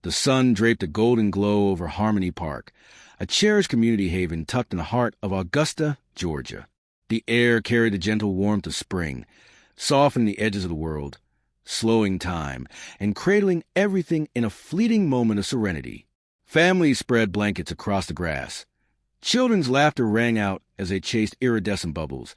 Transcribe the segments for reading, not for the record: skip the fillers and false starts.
The sun draped a golden glow over Harmony Park, a cherished community haven tucked in the heart of Augusta, Georgia. The air carried the gentle warmth of spring, softening the edges of the world, slowing time, and cradling everything in a fleeting moment of serenity. Families spread blankets across the grass. Children's laughter rang out as they chased iridescent bubbles,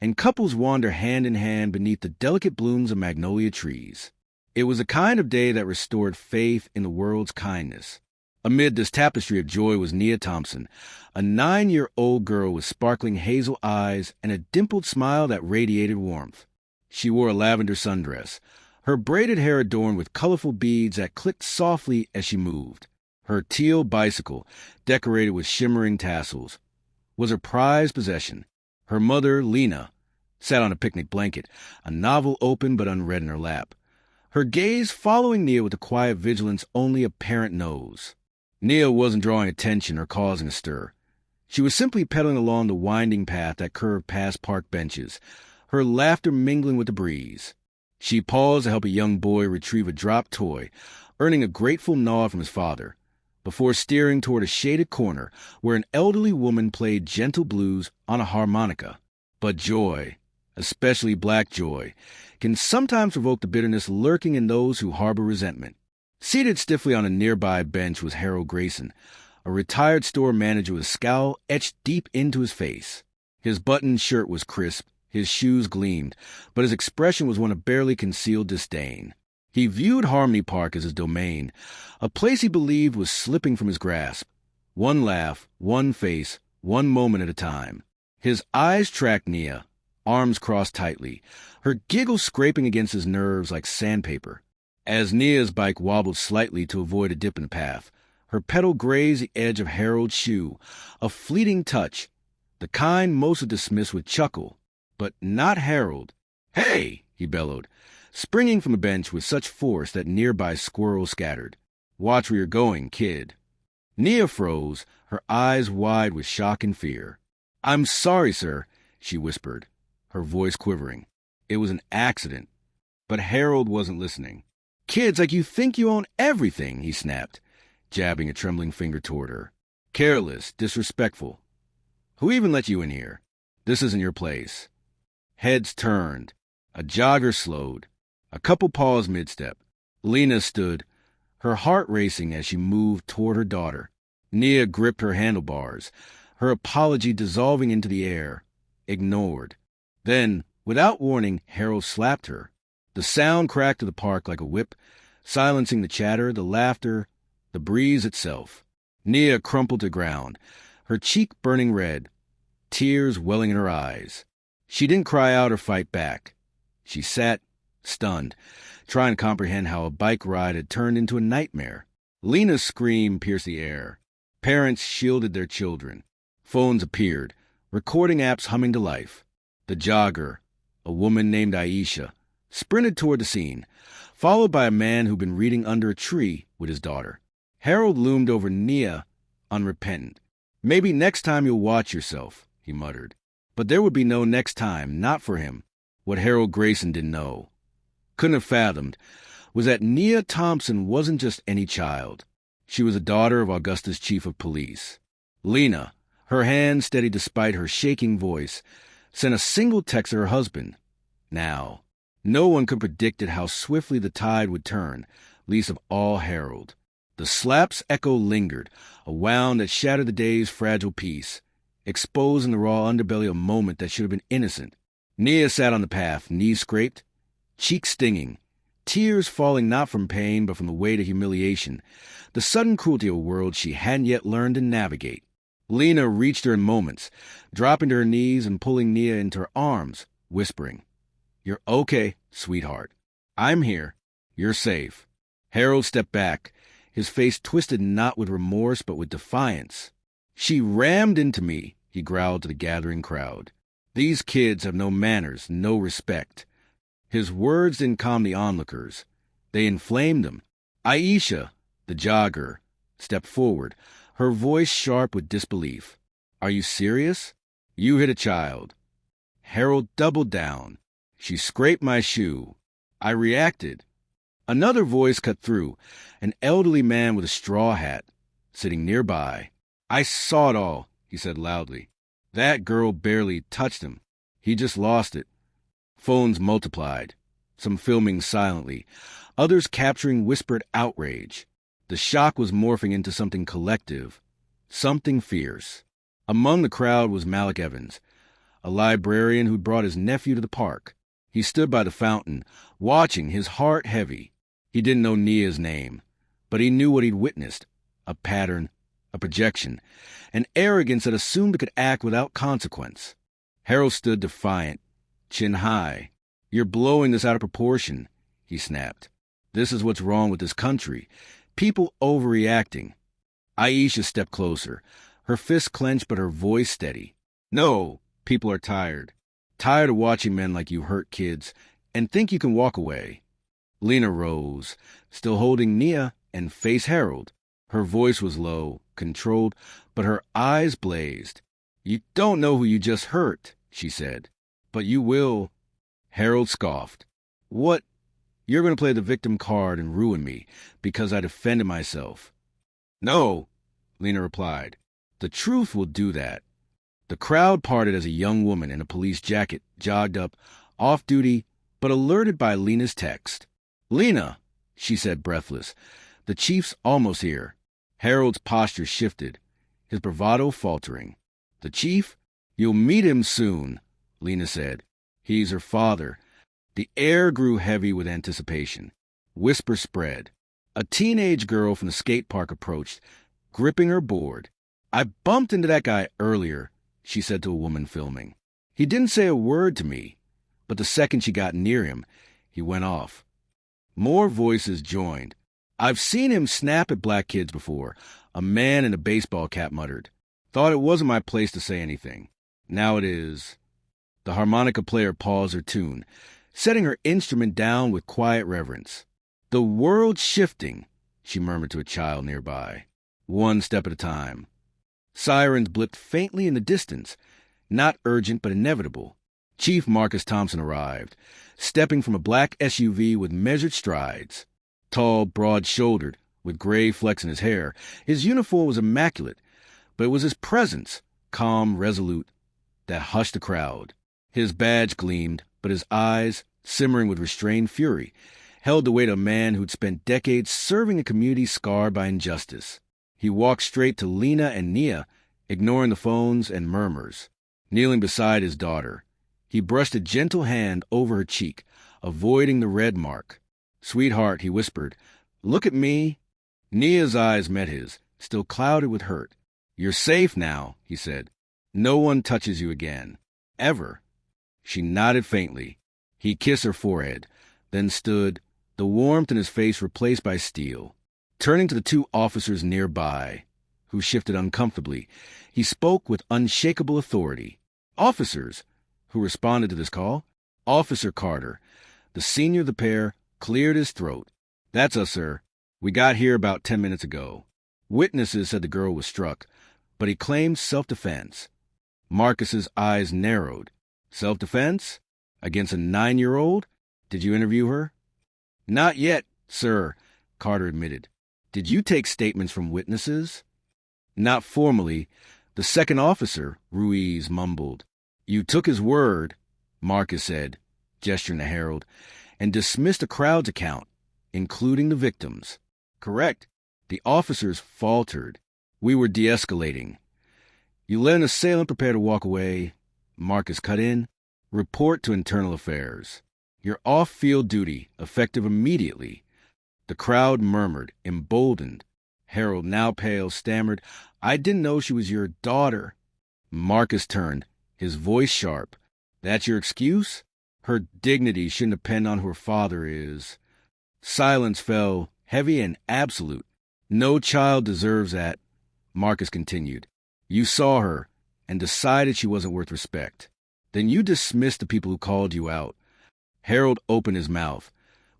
and couples wandered hand in hand beneath the delicate blooms of magnolia trees. It was a kind of day that restored faith in the world's kindness. Amid this tapestry of joy was Nia Thompson, a 9-year-old girl with sparkling hazel eyes and a dimpled smile that radiated warmth. She wore a lavender sundress, her braided hair adorned with colorful beads that clicked softly as she moved. Her teal bicycle, decorated with shimmering tassels, was her prized possession. Her mother, Lena, sat on a picnic blanket, a novel open but unread in her lap, her gaze following Nia with the quiet vigilance only a parent knows. Nia wasn't drawing attention or causing a stir. She was simply pedaling along the winding path that curved past park benches, her laughter mingling with the breeze. She paused to help a young boy retrieve a dropped toy, earning a grateful nod from his father, before steering toward a shaded corner where an elderly woman played gentle blues on a harmonica. But joy, especially black joy, can sometimes provoke the bitterness lurking in those who harbor resentment. Seated stiffly on a nearby bench was Harold Grayson, a retired store manager with a scowl etched deep into his face. His buttoned shirt was crisp, his shoes gleamed, but his expression was one of barely concealed disdain. He viewed Harmony Park as his domain, a place he believed was slipping from his grasp. One laugh, one face, one moment at a time. His eyes tracked Nia, arms crossed tightly, her giggle scraping against his nerves like sandpaper. As Nia's bike wobbled slightly to avoid a dip in the path, her pedal grazed the edge of Harold's shoe, a fleeting touch, the kind most would dismiss with chuckle, but not Harold. "Hey!" he bellowed, springing from the bench with such force that nearby squirrels scattered. "Watch where you're going, kid." Nia froze, her eyes wide with shock and fear. "I'm sorry, sir," she whispered, her voice quivering. It was an accident. But Harold wasn't listening. "Kids like you think you own everything," he snapped, jabbing a trembling finger toward her. "Careless, disrespectful. Who even let you in here? This isn't your place." Heads turned. A jogger slowed. A couple paused mid-step. Lena stood, her heart racing as she moved toward her daughter. Nia gripped her handlebars, her apology dissolving into the air. Ignored. Then, without warning, Harold slapped her. The sound cracked to the park like a whip, silencing the chatter, the laughter, the breeze itself. Nia crumpled to ground, her cheek burning red, tears welling in her eyes. She didn't cry out or fight back. She sat, stunned, trying to comprehend how a bike ride had turned into a nightmare. Lena's scream pierced the air. Parents shielded their children. Phones appeared, recording apps humming to life. The jogger, a woman named Aisha, sprinted toward the scene, followed by a man who'd been reading under a tree with his daughter. Harold loomed over Nia, unrepentant. "Maybe next time you'll watch yourself," he muttered. But there would be no next time, not for him. What Harold Grayson didn't know, couldn't have fathomed, was that Nia Thompson wasn't just any child. She was a daughter of Augusta's chief of police. Lena, her hand steady despite her shaking voice, sent a single text to her husband. Now, no one could predict how swiftly the tide would turn, least of all Harold. The slap's echo lingered, a wound that shattered the day's fragile peace, exposing the raw underbelly of a moment that should have been innocent. Nia sat on the path, knees scraped, cheeks stinging, tears falling not from pain but from the weight of humiliation, the sudden cruelty of a world she hadn't yet learned to navigate. Lena reached her in moments, dropping to her knees and pulling Nia into her arms, whispering, "You're okay, sweetheart. I'm here. You're safe." Harold stepped back, his face twisted not with remorse but with defiance. "She rammed into me," he growled to the gathering crowd. "These kids have no manners, no respect." His words didn't calm the onlookers. They inflamed them. Aisha, the jogger, stepped forward, her voice sharp with disbelief. "Are you serious? You hit a child." Harold doubled down. "She scraped my shoe. I reacted." Another voice cut through, an elderly man with a straw hat, sitting nearby. "I saw it all," he said loudly. "That girl barely touched him. He just lost it." Phones multiplied, some filming silently, others capturing whispered outrage. The shock was morphing into something collective, something fierce. Among the crowd was Malik Evans, a librarian who'd brought his nephew to the park. He stood by the fountain, watching, his heart heavy. He didn't know Nia's name, but he knew what he'd witnessed: a pattern, a projection, an arrogance that assumed it could act without consequence. Harold stood defiant, chin high. "You're blowing this out of proportion," he snapped. "This is what's wrong with this country. People overreacting." Aisha stepped closer, her fists clenched but her voice steady. "No, people are tired. Tired of watching men like you hurt kids and think you can walk away." Lena rose, still holding Nia, and faced Harold. Her voice was low, controlled, but her eyes blazed. "You don't know who you just hurt," she said. "But you will." Harold scoffed. "What? You're going to play the victim card and ruin me because I defended myself." "No," Lena replied. "The truth will do that." The crowd parted as a young woman in a police jacket jogged up, off-duty, but alerted by Lena's text. "Lena," she said, breathless, "the chief's almost here." Harold's posture shifted, his bravado faltering. "The chief? You'll meet him soon," Lena said. "He's her father." The air grew heavy with anticipation. Whispers spread. A teenage girl from the skate park approached, gripping her board. "I bumped into that guy earlier," she said to a woman filming. "He didn't say a word to me, but the second she got near him, he went off." More voices joined. "I've seen him snap at black kids before," a man in a baseball cap muttered. "Thought it wasn't my place to say anything. Now it is." The harmonica player paused her tune, setting her instrument down with quiet reverence. "The world's shifting," she murmured to a child nearby. "One step at a time." Sirens blipped faintly in the distance, not urgent but inevitable. Chief Marcus Thompson arrived, stepping from a black SUV with measured strides. Tall, broad-shouldered, with gray flecks in his hair, his uniform was immaculate, but it was his presence, calm, resolute, that hushed the crowd. His badge gleamed, but his eyes, simmering with restrained fury, held the weight of a man who'd spent decades serving a community scarred by injustice. He walked straight to Lena and Nia, ignoring the phones and murmurs. Kneeling beside his daughter, he brushed a gentle hand over her cheek, avoiding the red mark. "Sweetheart," he whispered, "look at me." Nia's eyes met his, still clouded with hurt. "You're safe now," he said. "No one touches you again. Ever." She nodded faintly. He kissed her forehead, then stood, the warmth in his face replaced by steel. Turning to the two officers nearby, who shifted uncomfortably, he spoke with unshakable authority. "Officers," who responded to this call. "Officer Carter." The senior of the pair cleared his throat. "That's us, sir. We got here about 10 minutes ago." Witnesses said the girl was struck, but he claimed self-defense. Marcus's eyes narrowed. "Self-defense? Against a 9-year-old? Did you interview her?" "Not yet, sir," Carter admitted. "Did you take statements from witnesses?" "Not formally." The second officer, Ruiz, mumbled. "You took his word," Marcus said, gesturing to Harold, "and dismissed the crowd's account, including the victims." "Correct." The officers faltered. "We were de-escalating." "You let an assailant prepare to walk away," Marcus cut in. "Report to Internal Affairs. You're off field duty, effective immediately." The crowd murmured, emboldened. Harold, now pale, stammered, "I didn't know she was your daughter." Marcus turned, his voice sharp. "That's your excuse? Her dignity shouldn't depend on who her father is." Silence fell, heavy and absolute. "No child deserves that," Marcus continued. "You saw her and decided she wasn't worth respect. Then you dismissed the people who called you out." Harold opened his mouth,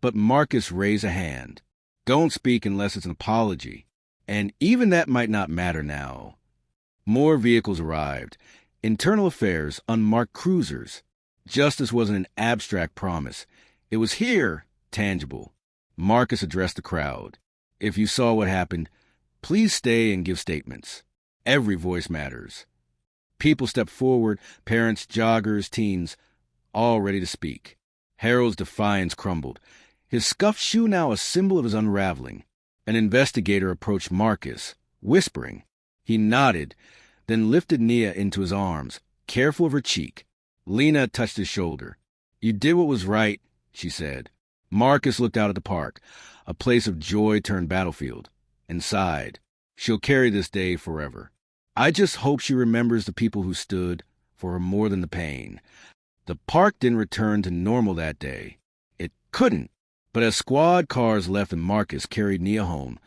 but Marcus raised a hand. "Don't speak unless it's an apology. And even that might not matter now." More vehicles arrived. Internal Affairs, unmarked cruisers. Justice wasn't an abstract promise. It was here, tangible. Marcus addressed the crowd. If you saw what happened, please stay and give statements. Every voice matters. People stepped forward, parents, joggers, teens, all ready to speak. Harold's defiance crumbled, his scuffed shoe now a symbol of his unraveling. An investigator approached Marcus, whispering. He nodded, then lifted Nia into his arms, careful of her cheek. Lena touched his shoulder. You did what was right, she said. Marcus looked out at the park, a place of joy turned battlefield, and sighed. She'll carry this day forever. I just hope she remembers the people who stood for her more than the pain. The park didn't return to normal that day. It couldn't. But as squad cars left and Marcus carried Nia home,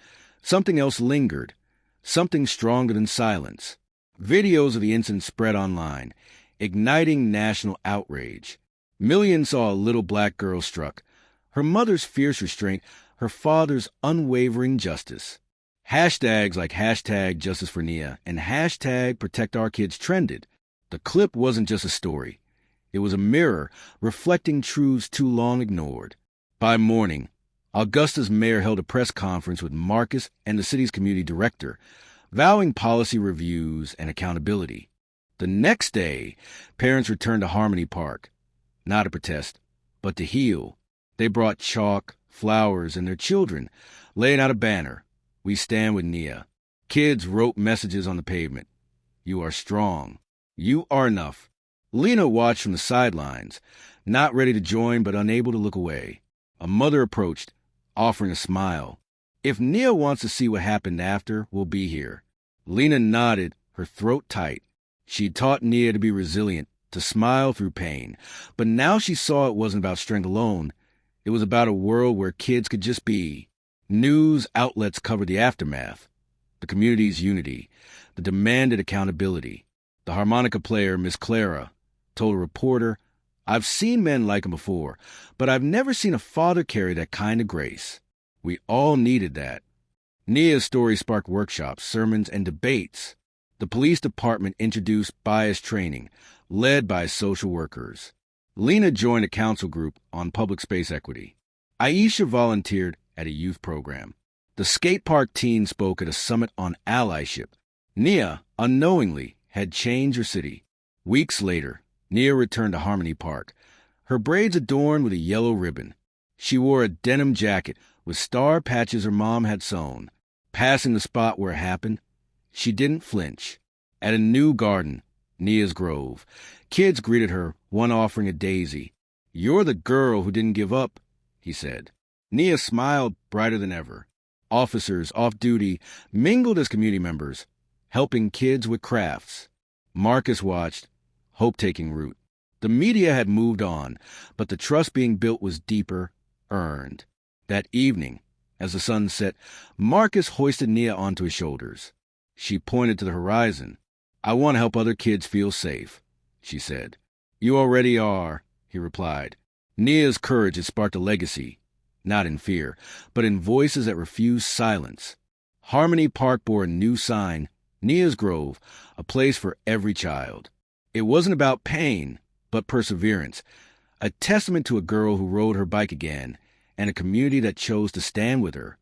something else lingered, something stronger than silence. Videos of the incident spread online, igniting national outrage. Millions saw a little black girl struck, her mother's fierce restraint, her father's unwavering justice. Hashtags like hashtag Justice for Nia and hashtag Protect Our Kids trended. The clip wasn't just a story. It was a mirror reflecting truths too long ignored. By morning, Augusta's mayor held a press conference with Marcus and the city's community director, vowing policy reviews and accountability. The next day, parents returned to Harmony Park, not to protest, but to heal. They brought chalk, flowers, and their children, laying out a banner. We stand with Nia. Kids wrote messages on the pavement. You are strong. You are enough. Lena watched from the sidelines, not ready to join but unable to look away. A mother approached, offering a smile. If Nia wants to see what happened after, we'll be here. Lena nodded, her throat tight. She'd taught Nia to be resilient, to smile through pain. But now she saw it wasn't about strength alone. It was about a world where kids could just be. News outlets covered the aftermath, the community's unity, the demanded accountability. The harmonica player, Miss Clara, told a reporter, I've seen men like him before, but I've never seen a father carry that kind of grace. We all needed that. Nia's story sparked workshops, sermons, and debates. The police department introduced bias training, led by social workers. Lena joined a council group on public space equity. Aisha volunteered at a youth program. The skate park teen spoke at a summit on allyship. Nia, unknowingly, had changed her city. Weeks later, Nia returned to Harmony Park, her braids adorned with a yellow ribbon. She wore a denim jacket with star patches her mom had sewn. Passing the spot where it happened, she didn't flinch. At a new garden, Nia's Grove, kids greeted her, one offering a daisy. You're the girl who didn't give up, he said. Nia smiled brighter than ever. Officers off duty mingled as community members, helping kids with crafts. Marcus watched, hope taking root. The media had moved on, but the trust being built was deeper, earned. That evening, as the sun set, Marcus hoisted Nia onto his shoulders. She pointed to the horizon. I want to help other kids feel safe, she said. You already are, he replied. Nia's courage had sparked a legacy, not in fear, but in voices that refused silence. Harmony Park bore a new sign, Nia's Grove, a place for every child. It wasn't about pain, but perseverance, a testament to a girl who rode her bike again, and a community that chose to stand with her,